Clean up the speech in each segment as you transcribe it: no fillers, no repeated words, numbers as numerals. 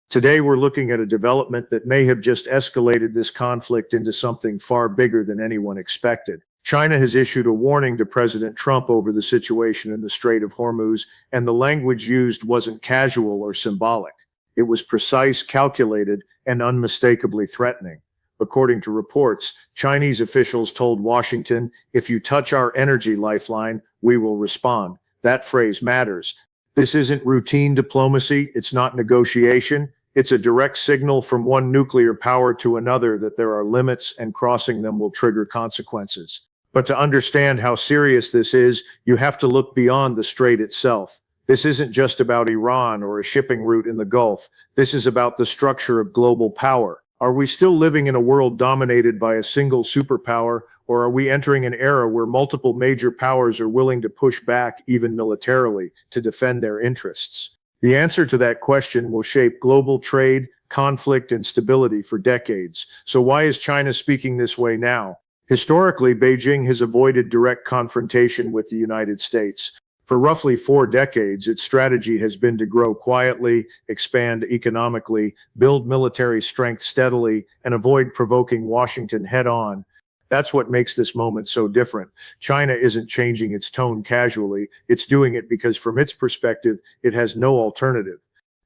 Today, we're looking at a development that may have just escalated this conflict into something far bigger than anyone expected. China has issued a warning to President Trump over the situation in the Strait of Hormuz, and the language used wasn't casual or symbolic. It was precise, calculated, and unmistakably threatening. According to reports, Chinese officials told Washington, "If you touch our energy lifeline, we will respond." That phrase matters. This isn't routine diplomacy, it's not negotiation. It's a direct signal from one nuclear power to another that there are limits and crossing them will trigger consequences. But to understand how serious this is, you have to look beyond the strait itself. This isn't just about Iran or a shipping route in the Gulf. This is about the structure of global power. Are we still living in a world dominated by a single superpower, or are we entering an era where multiple major powers are willing to push back, even militarily, to defend their interests? The answer to that question will shape global trade, conflict, and stability for decades. So why is China speaking this way now? Historically, Beijing has avoided direct confrontation with the United States. For roughly 4 decades, its strategy has been to grow quietly, expand economically, build military strength steadily, and avoid provoking Washington head-on. That's what makes this moment so different. China isn't changing its tone casually. It's doing it because from its perspective, it has no alternative.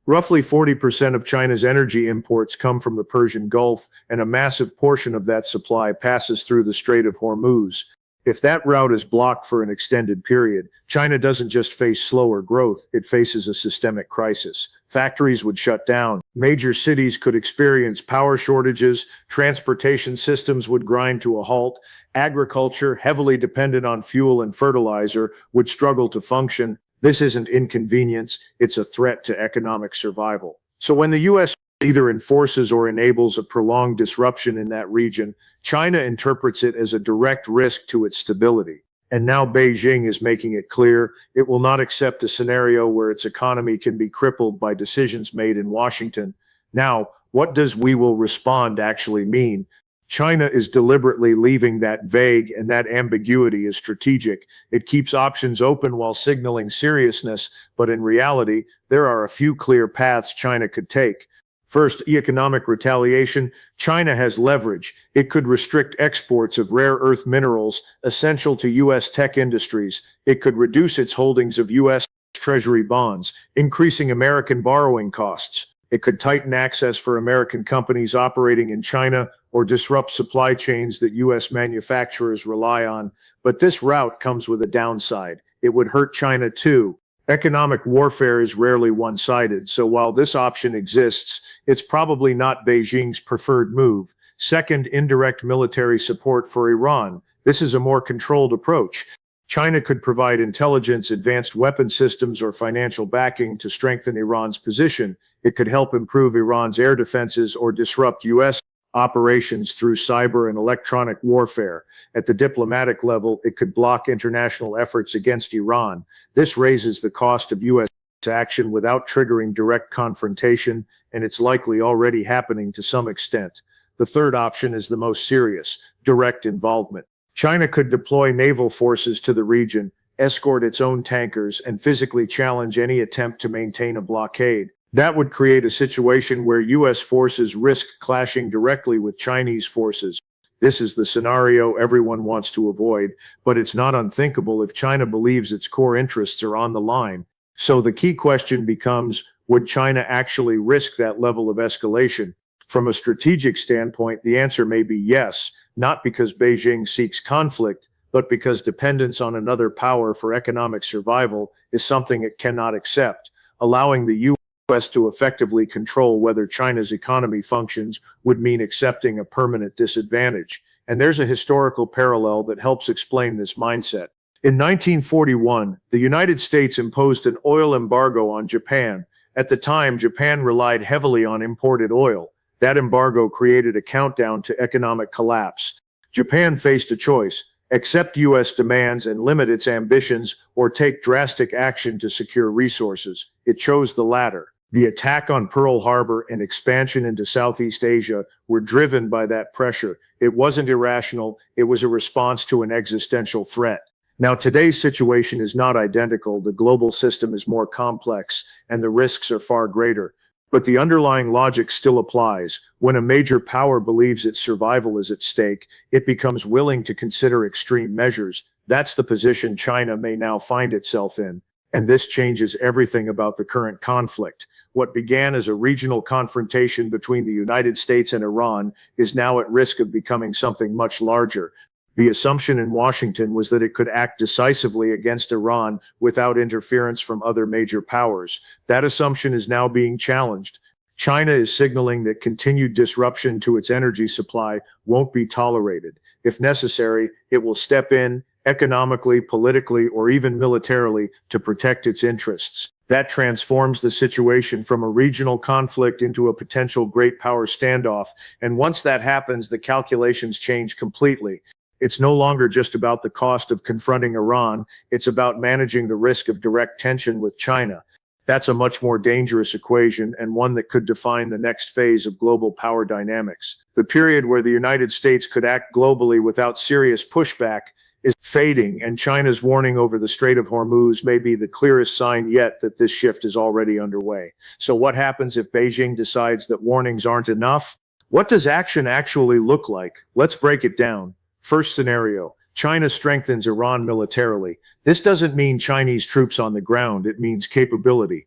Roughly 40% of China's energy imports come from the Persian Gulf, and a massive portion of that supply passes through the Strait of Hormuz. If that route is blocked for an extended period, China doesn't just face slower growth, it faces a systemic crisis. Factories would shut down, major cities could experience power shortages, transportation systems would grind to a halt, agriculture, heavily dependent on fuel and fertilizer, would struggle to function. This isn't inconvenience, it's a threat to economic survival. So when the U.S. either enforces or enables a prolonged disruption in that region, China interprets it as a direct risk to its stability. And now Beijing is making it clear it will not accept a scenario where its economy can be crippled by decisions made in Washington. Now, what does "we will respond" actually mean? China is deliberately leaving that vague, and that ambiguity is strategic. It keeps options open while signaling seriousness, but in reality, there are a few clear paths China could take. First, economic retaliation. China has leverage. It could restrict exports of rare earth minerals essential to U.S. tech industries. It could reduce its holdings of U.S. Treasury bonds, increasing American borrowing costs. It could tighten access for American companies operating in China or disrupt supply chains that U.S. manufacturers rely on. But this route comes with a downside. It would hurt China too. Economic warfare is rarely one-sided, so while this option exists, it's probably not Beijing's preferred move. Second, indirect military support for Iran. This is a more controlled approach. China could provide intelligence, advanced weapon systems, or financial backing to strengthen Iran's position. It could help improve Iran's air defenses or disrupt U.S. operations through cyber and electronic warfare. At the diplomatic level, it could block international efforts against Iran. This raises the cost of U.S. action without triggering direct confrontation, and it's likely already happening to some extent. The third option is the most serious: direct involvement. China could deploy naval forces to the region, escort its own tankers, and physically challenge any attempt to maintain a blockade. That would create a situation where U.S. forces risk clashing directly with Chinese forces. This is the scenario everyone wants to avoid, but it's not unthinkable if China believes its core interests are on the line. So the key question becomes, would China actually risk that level of escalation? From a strategic standpoint, the answer may be yes, not because Beijing seeks conflict, but because dependence on another power for economic survival is something it cannot accept. Allowing the U.S. to effectively control whether China's economy functions would mean accepting a permanent disadvantage. And there's a historical parallel that helps explain this mindset. In 1941, the United States imposed an oil embargo on Japan. At the time, Japan relied heavily on imported oil. That embargo created a countdown to economic collapse. Japan faced a choice: accept U.S. demands and limit its ambitions, or take drastic action to secure resources. It chose the latter. The attack on Pearl Harbor and expansion into Southeast Asia were driven by that pressure. It wasn't irrational, it was a response to an existential threat. Now, today's situation is not identical. The global system is more complex, and the risks are far greater. But the underlying logic still applies. When a major power believes its survival is at stake, it becomes willing to consider extreme measures. That's the position China may now find itself in. And this changes everything about the current conflict. What began as a regional confrontation between the United States and Iran is now at risk of becoming something much larger. The assumption in Washington was that it could act decisively against Iran without interference from other major powers. That assumption is now being challenged. China is signaling that continued disruption to its energy supply won't be tolerated. If necessary, it will step in economically, politically, or even militarily to protect its interests. That transforms the situation from a regional conflict into a potential great power standoff. And once that happens, the calculations change completely. It's no longer just about the cost of confronting Iran, it's about managing the risk of direct tension with China. That's a much more dangerous equation and one that could define the next phase of global power dynamics. The period where the United States could act globally without serious pushback is fading, and China's warning over the Strait of Hormuz may be the clearest sign yet that this shift is already underway. So what happens if Beijing decides that warnings aren't enough? What does action actually look like? Let's break it down. First scenario, China strengthens Iran militarily. This doesn't mean Chinese troops on the ground, it means capability.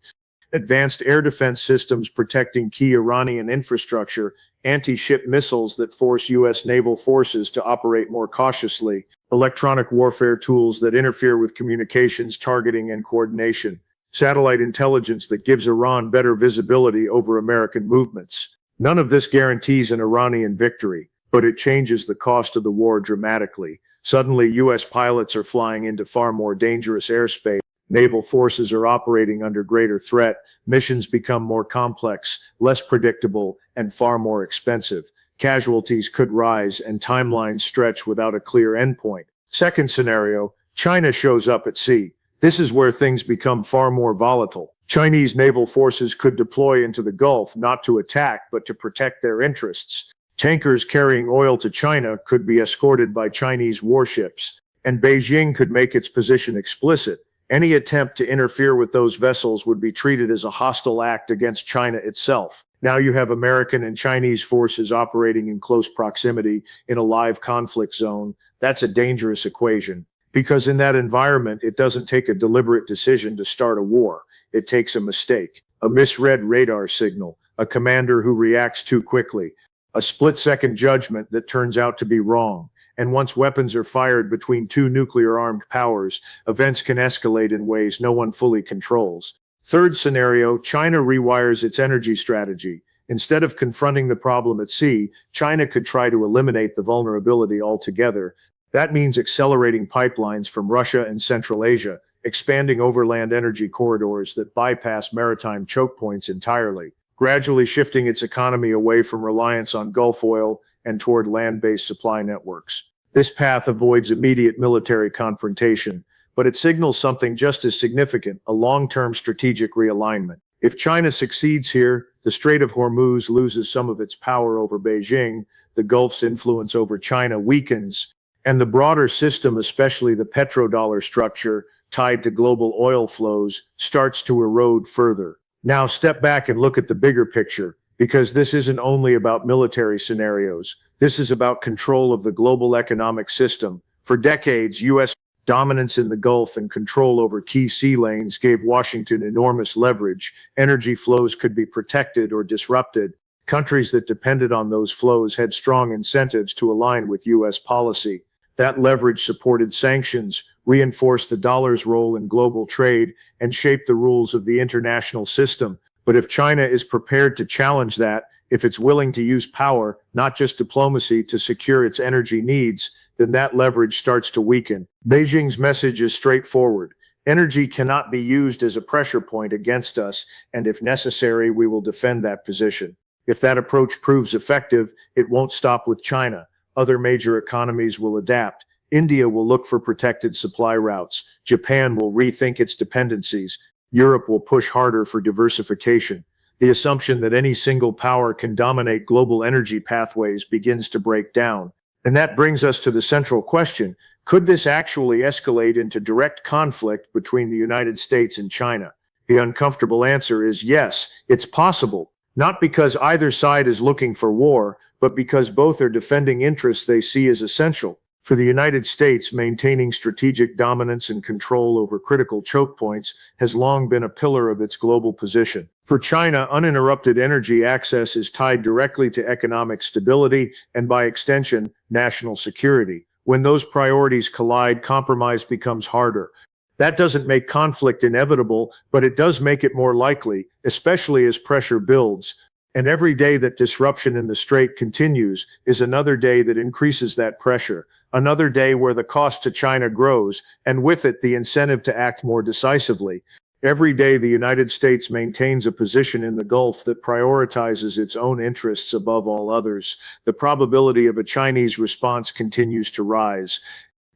Advanced air defense systems protecting key Iranian infrastructure, anti-ship missiles that force U.S. naval forces to operate more cautiously, electronic warfare tools that interfere with communications, targeting, and coordination, satellite intelligence that gives Iran better visibility over American movements. None of this guarantees an Iranian victory, but it changes the cost of the war dramatically. Suddenly, U.S. pilots are flying into far more dangerous airspace. Naval forces are operating under greater threat. Missions become more complex, less predictable, and far more expensive. Casualties could rise and timelines stretch without a clear endpoint. Second scenario, China shows up at sea. This is where things become far more volatile. Chinese naval forces could deploy into the Gulf not to attack, but to protect their interests. Tankers carrying oil to China could be escorted by Chinese warships, and Beijing could make its position explicit. Any attempt to interfere with those vessels would be treated as a hostile act against China itself. Now you have American and Chinese forces operating in close proximity in a live conflict zone. That's a dangerous equation, because in that environment, it doesn't take a deliberate decision to start a war. It takes a mistake, a misread radar signal, a commander who reacts too quickly, a split-second judgment that turns out to be wrong. And once weapons are fired between two nuclear-armed powers, events can escalate in ways no one fully controls. Third scenario, China rewires its energy strategy. Instead of confronting the problem at sea, China could try to eliminate the vulnerability altogether. That means accelerating pipelines from Russia and Central Asia, expanding overland energy corridors that bypass maritime choke points entirely, gradually shifting its economy away from reliance on Gulf oil and toward land-based supply networks. This path avoids immediate military confrontation, but it signals something just as significant, a long-term strategic realignment. If China succeeds here, the Strait of Hormuz loses some of its power over Beijing, the Gulf's influence over China weakens, and the broader system, especially the petrodollar structure tied to global oil flows, starts to erode further. Now step back and look at the bigger picture, because this isn't only about military scenarios. This is about control of the global economic system. For decades, U.S. dominance in the Gulf and control over key sea lanes gave Washington enormous leverage. Energy flows could be protected or disrupted. Countries that depended on those flows had strong incentives to align with U.S. policy. That leverage supported sanctions, reinforced the dollar's role in global trade, and shaped the rules of the international system. But if China is prepared to challenge that, if it's willing to use power, not just diplomacy, to secure its energy needs, then that leverage starts to weaken. Beijing's message is straightforward. Energy cannot be used as a pressure point against us, and if necessary, we will defend that position. If that approach proves effective, it won't stop with China. Other major economies will adapt. India will look for protected supply routes. Japan will rethink its dependencies. Europe will push harder for diversification. The assumption that any single power can dominate global energy pathways begins to break down. And that brings us to the central question: could this actually escalate into direct conflict between the United States and China? The uncomfortable answer is yes, it's possible, Not because either side is looking for war, but because both are defending interests they see as essential. For the United States, maintaining strategic dominance and control over critical choke points has long been a pillar of its global position. For China, uninterrupted energy access is tied directly to economic stability and, by extension, national security. When those priorities collide, compromise becomes harder. That doesn't make conflict inevitable, but it does make it more likely, especially as pressure builds. And every day that disruption in the Strait continues is another day that increases that pressure, another day where the cost to China grows, and with it the incentive to act more decisively. Every day the United States maintains a position in the Gulf that prioritizes its own interests above all others. The probability of a Chinese response continues to rise.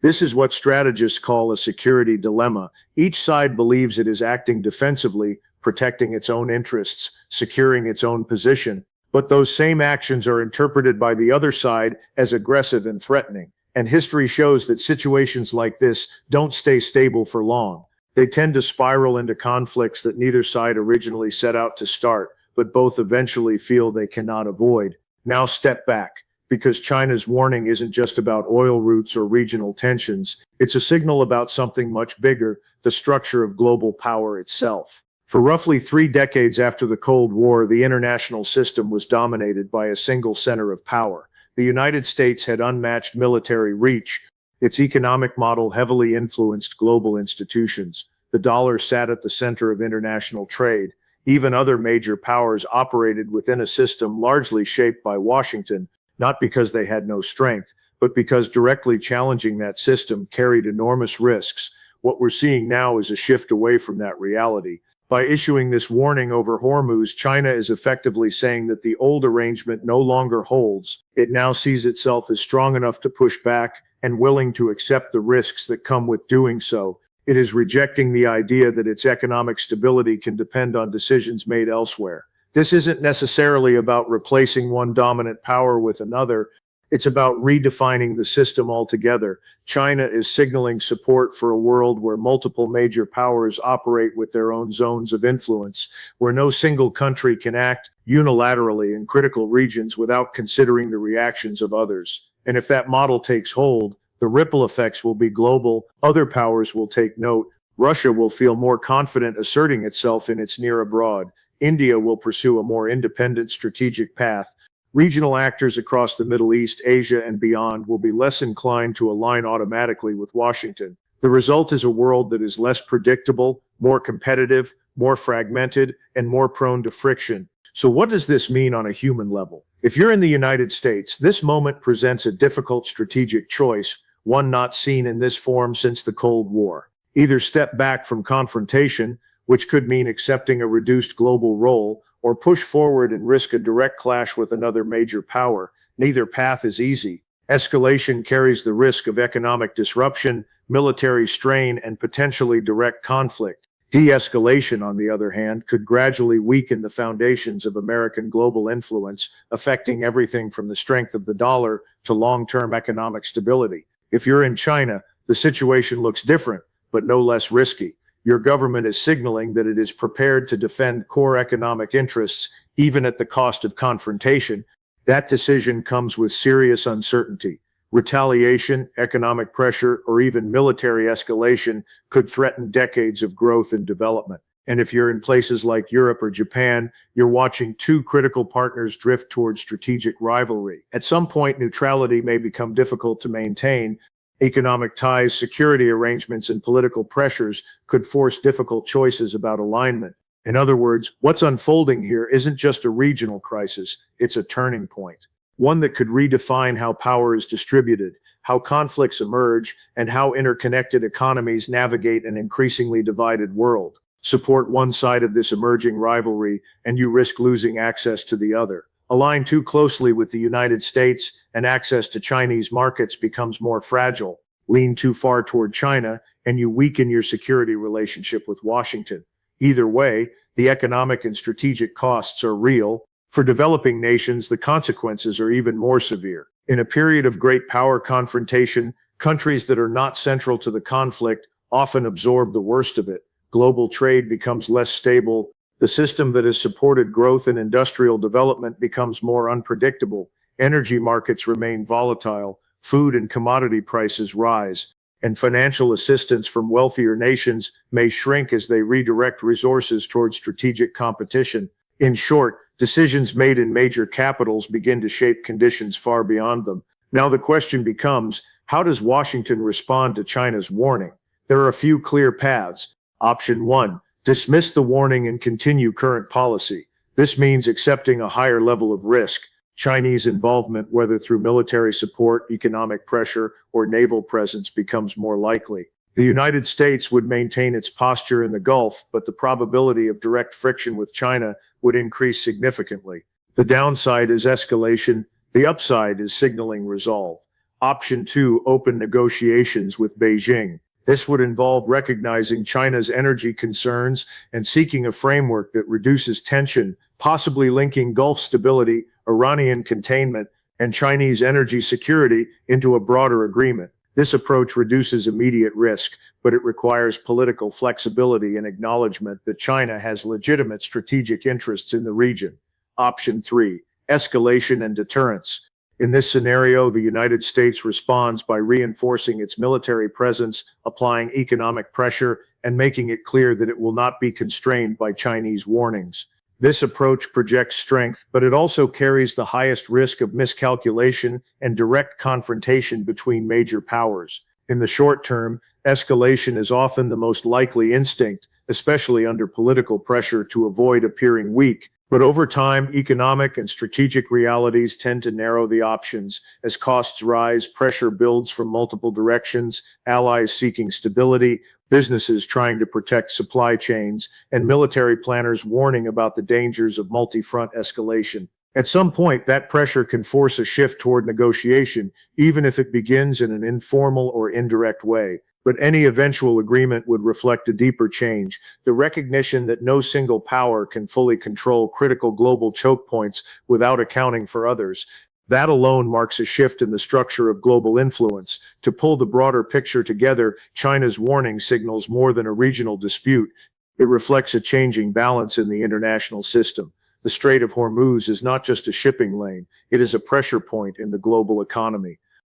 This is what strategists call a security dilemma. Each side believes it is acting defensively, protecting its own interests, securing its own position. But those same actions are interpreted by the other side as aggressive and threatening. And history shows that situations like this don't stay stable for long. They tend to spiral into conflicts that neither side originally set out to start, but both eventually feel they cannot avoid. Now step back, because China's warning isn't just about oil routes or regional tensions. It's a signal about something much bigger, the structure of global power itself. For roughly 3 decades after the Cold War, the international system was dominated by a single center of power. The United States had unmatched military reach. Its economic model heavily influenced global institutions. The dollar sat at the center of international trade. Even other major powers operated within a system largely shaped by Washington, not because they had no strength, but because directly challenging that system carried enormous risks. What we're seeing now is a shift away from that reality. By issuing this warning over Hormuz, China is effectively saying that the old arrangement no longer holds. It now sees itself as strong enough to push back and willing to accept the risks that come with doing so. It is rejecting the idea that its economic stability can depend on decisions made elsewhere. This isn't necessarily about replacing one dominant power with another. It's about redefining the system altogether. China is signaling support for a world where multiple major powers operate with their own zones of influence, where no single country can act unilaterally in critical regions without considering the reactions of others. And if that model takes hold, the ripple effects will be global. Other powers will take note. Russia will feel more confident asserting itself in its near abroad. India will pursue a more independent strategic path. Regional actors across the Middle East, Asia, and beyond will be less inclined to align automatically with Washington. The result is a world that is less predictable, more competitive, more fragmented, and more prone to friction. So what does this mean on a human level? If you're in the United States, this moment presents a difficult strategic choice, one not seen in this form since the Cold War. Either step back from confrontation, which could mean accepting a reduced global role, or push forward and risk a direct clash with another major power. Neither path is easy. Escalation carries the risk of economic disruption, military strain, and potentially direct conflict. De-escalation, on the other hand, could gradually weaken the foundations of American global influence, affecting everything from the strength of the dollar to long-term economic stability. If you're in China, the situation looks different, but no less risky. Your government is signaling that it is prepared to defend core economic interests, even at the cost of confrontation. That decision comes with serious uncertainty. Retaliation, economic pressure, or even military escalation could threaten decades of growth and development. And if you're in places like Europe or Japan, you're watching 2 critical partners drift towards strategic rivalry. At some point, neutrality may become difficult to maintain. Economic ties, security arrangements, and political pressures could force difficult choices about alignment. In other words, what's unfolding here isn't just a regional crisis, it's a turning point. One that could redefine how power is distributed, how conflicts emerge, and how interconnected economies navigate an increasingly divided world. Support one side of this emerging rivalry, and you risk losing access to the other. Align too closely with the United States, and access to Chinese markets becomes more fragile. Lean too far toward China, and you weaken your security relationship with Washington. Either way, the economic and strategic costs are real. For developing nations, the consequences are even more severe. In a period of great power confrontation, countries that are not central to the conflict often absorb the worst of it. Global trade becomes less stable. The system that has supported growth and industrial development becomes more unpredictable. Energy markets remain volatile, food and commodity prices rise, and financial assistance from wealthier nations may shrink as they redirect resources toward strategic competition. In short, decisions made in major capitals begin to shape conditions far beyond them. Now the question becomes, how does Washington respond to China's warning? There are a few clear paths. Option 1. Dismiss the warning and continue current policy. This means accepting a higher level of risk. Chinese involvement, whether through military support, economic pressure, or naval presence, becomes more likely. The United States would maintain its posture in the Gulf, but the probability of direct friction with China would increase significantly. The downside is escalation. The upside is signaling resolve. Option 2. Open negotiations with Beijing. This would involve recognizing China's energy concerns and seeking a framework that reduces tension, possibly linking Gulf stability, Iranian containment, and Chinese energy security into a broader agreement. This approach reduces immediate risk, but it requires political flexibility and acknowledgement that China has legitimate strategic interests in the region. Option 3. Escalation and deterrence. In this scenario, the United States responds by reinforcing its military presence, applying economic pressure, and making it clear that it will not be constrained by Chinese warnings. This approach projects strength, but it also carries the highest risk of miscalculation and direct confrontation between major powers. In the short term, escalation is often the most likely instinct, especially under political pressure to avoid appearing weak. But over time, economic and strategic realities tend to narrow the options. As costs rise, pressure builds from multiple directions, allies seeking stability, businesses trying to protect supply chains, and military planners warning about the dangers of multi-front escalation. At some point, that pressure can force a shift toward negotiation, even if it begins in an informal or indirect way. But any eventual agreement would reflect a deeper change, the recognition that no single power can fully control critical global choke points without accounting for others. That alone marks a shift in the structure of global influence. To pull the broader picture together, China's warning signals more than a regional dispute. It reflects a changing balance in the international system. The Strait of Hormuz is not just a shipping lane, it is a pressure point in the global economy.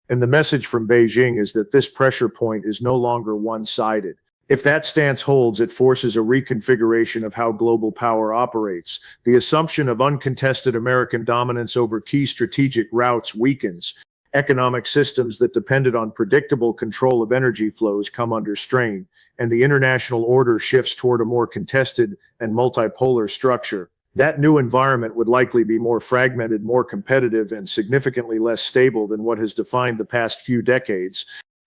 And the message from Beijing is that this pressure point is no longer one-sided. If that stance holds, it forces a reconfiguration of how global power operates. The assumption of uncontested American dominance over key strategic routes weakens. Economic systems that depended on predictable control of energy flows come under strain, and the international order shifts toward a more contested and multipolar structure. That new environment would likely be more fragmented, more competitive, and significantly less stable than what has defined the past few decades.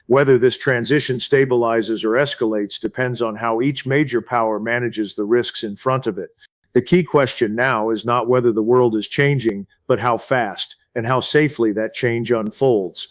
Whether this transition stabilizes or escalates depends on how each major power manages the risks in front of it. The key question now is not whether the world is changing, but how fast and how safely that change unfolds.